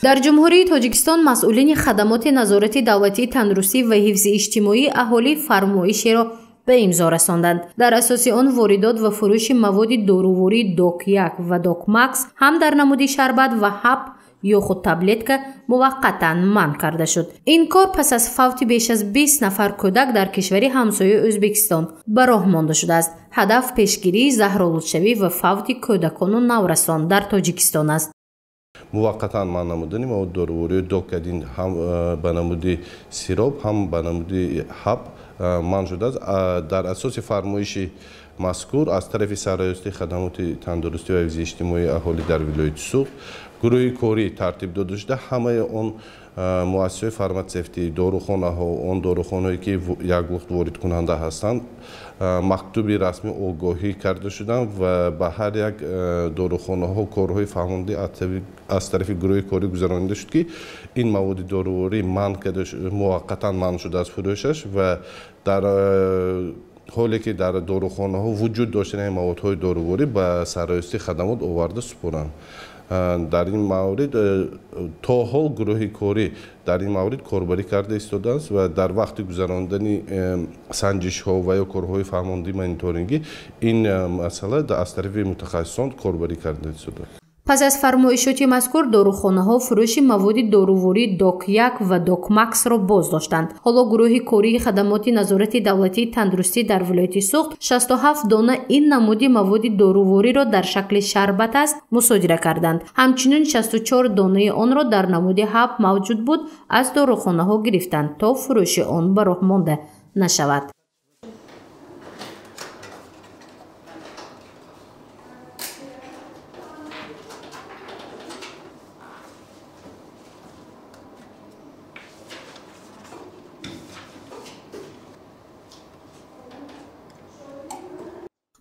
дар ҷумҳурии Тоҷикистон масъулини хадамоти назорати давлатии тандурустӣ ва ҳифзи иҷтимоӣ аҳолӣ фармоишеро به امضا رساندند. در اساس آن واردات و فروش مواد دارووری دوک 1 و دوک مکس هم در نمود شربت و حب یا خود تبلت که موقتا منع کرده شد. این کار پس از فوت بیش از 20 نفر کودک در کشور همسایه ازبکستان به راه مانده شده است. هدف پیشگیری زهرآلودشوی و فوت کودکان و نورسان در تاجیکستان است. موقتا من نمودنی مواد دارووری دوک کدین هم به نمودی سیروپ هم به نمودی حب من شده است. در اساس فرمایش مذکور از طرف سرایسته خدمات تندرستی و حفظ اجتماعی اهالی در ولایت سوخت گروه کاری ترتیب داده شده. همه اون مؤسسه فارماسیتی داروخانه ها اون داروخانه‌ای که یک وقت وارد کننده هستند مکتوبی رسمی آگاهی کرده شدند و به هر یک داروخانه ها کارهای فرمانده از طرف گروه کاری گذرانده شد که این مواد دارووری موقتا منع شده از فروشش و در حالی که در داروخانه ها وجود داشتن موادهای دارووری به سرایسته خدمات آورده سپرند. در این مورد تا حال گروه کاری در این مورد کاربری کرده ایستاده است و در وقت گذراندن سنجش ها و یا کارهای فرماندهی مانیتورینگی این مسئله از طرف متخصصان کاربری کرده ایستاده است. پس از فرمایشات مذکور داروخانه ها فروش مواد دارووری دوک 1 و دوک مکس را باز داشتند. حالا گروه کاری خدمات نظارت دولتی تندرستی در ولایت سوخت 67 دانه این نمود مواد دارووری را در شکل شربت است مصادره کردند. همچنین 64 دانه آن را در نمود حب موجود بود از داروخانه ها گرفتند تا فروش آن به راه مانده نشود.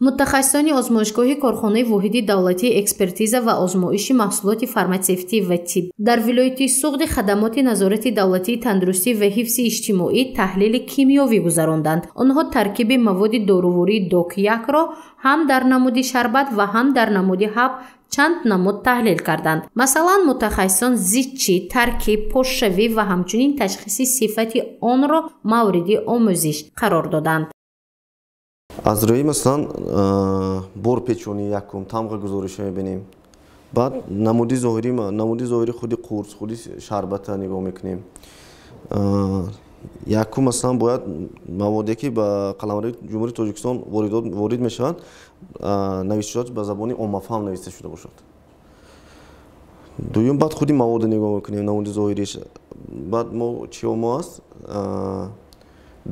متخصصان آزمایشگاه کارخانه واحد دولتی اکسپرتیزا و آزمایش محصولات فارماسیتی و طب در ولایت سوخت خدمات نظارت دولتی تندرستی و حفظ اجتماعی تحلیل کیمیایی گذراندند. آنها ترکیب مواد دارووری دوک 1 را هم در نمود شربت و هم در نمود حب چند نمود تحلیل کردند. مثلا متخصصان زیچی، ترکیب، پشتشوی و همچنین تشخیص صفت آن را مورد آموزش قرار دادند. از روی مثلا بور پیچونی یکم تمغ گزارش میبینیم. بعد نمودی ظاهری خودی قرص خودی شربت نگاه میکنیم. یکم مثلا باید موادی که به قلمرو جمهوری تاجیکستان وارد میشود نوشته‌اش به زبان عامه‌فهم نوشته شده باشد. دوم بعد خودی مواد نگاه میکنیم نمودی ظاهریش. بعد ما چی است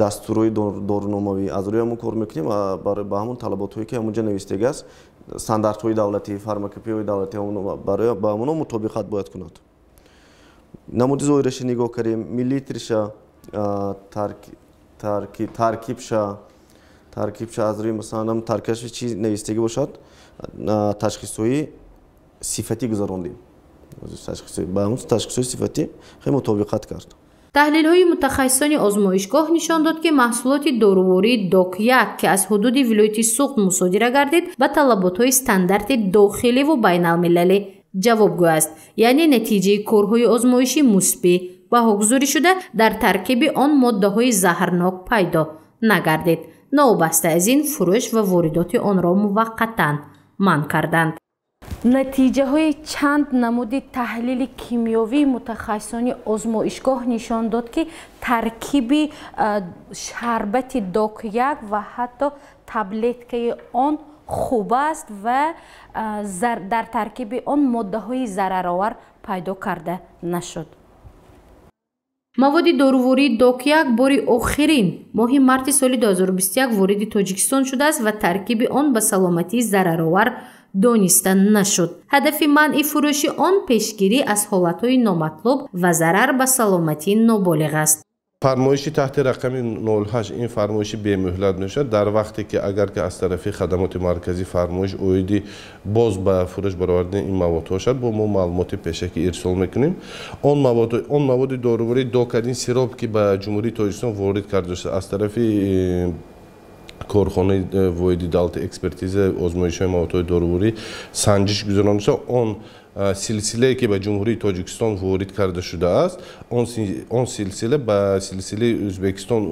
دستوری داروناموی از روی همون کار میکنیم و برای به همون طلباتایی که همونجا نوشته است استانداردهای دولتی فارماکوپی دولتی برای به همون مطابقت باید کند. نمود ظاهرش نگاه کردیم میلیترش ترکیبش از روی مثلا ترکیبش چی نوشته باشد تشخیصی صفتی گذراندیم. با همون تشخیصی صفتی خیلی مطابقت کرد. تحلیل های متخصصان آزمایشگاه نشان داد که محصولات دارووری دوک 1 که از حدود ولایت سوخت مصادره گردید به طلبات های استاندارد داخلی و بین المللی جوابگو است. یعنی نتیجه کارهای آزمایشی مثبت بهاگذاری شده در ترکیب آن ماده های زهرناک پیدا نگردید. نوبسته از این فروش و واردات آن را موقتا منع کردند. نتیجه های چند نمود تحلیل کیمیایی متخصصان آزمایشگاه نشان داد که ترکیب شربت دوک 1 و حتی تبلت که آن خوب است و در ترکیب آن ماده های ضررآور پیدا کرده نشد. مواد دارووری دوک 1 باری آخرین ماه مارس سال 2021 وارد تاجیکستان شده است و ترکیب آن به سلامتی ضررآور دانسته نشد. هدف منع فروش آن پیشگیری از حالتهای نامطلوب و ضرر به سلامتی نابالغ است. فرمایشی تحت رقم 08 این فرمایشی به مهلت میشد در وقتی که اگر که از طرف خدمات مرکزی فرمایش اویدی باز به فروش برآوردن این مواد باشد با ما معلومات پیشکی ارسال میکنیم. آن مواد دارووری دوکادین سیروپ که به جمهوری تاجیکستان وارد کرده شده از طرف کارخانه واحد دولتی اکسپرتیز آزمایش مواد دارووری سنجش گذرانده شده. آن силсилае ки ба ҷумҳурии тоҷикистон ворид карда шудааст он силсила ба силсилаи ӯзбекистон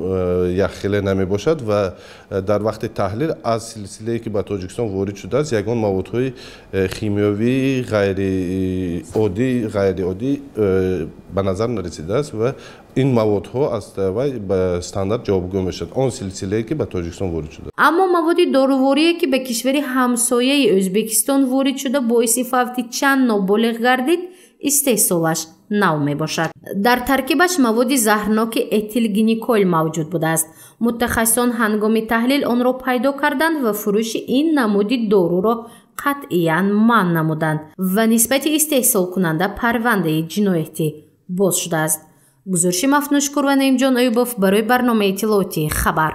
якхеле намебошад ва дар вақти таҳлил аз силсилае ки ба тоҷикистон ворид шудааст ягон маводҳои химиёвии ғайриоддӣ ба назар нарасидааст ва ин маводҳо аз вай ба стандарт ҷавобгӯ мешавад он силсилае ки ба тоҷикистон ворид шудааст. аммо маводи доруворие ки ба кишвари ҳамсояи ӯзбекистон ворид шуда боиси фавти чанд ноболиғ гардид истеҳсолаш нав мебошад. дар таркибаш маводи заҳрноки этилгликол мавҷуд будааст. мутахассисон ҳангоми таҳлил онро пайдо карданд ва фурӯши ин намуди доруро қатъиян манъ намуданд ва нисбати истеҳсолкунанда парвандаи ҷиноятӣ боз шудааст. гузориши мафнушкур ва наимҷон оюбов барои барномаи иттилоотии хабар.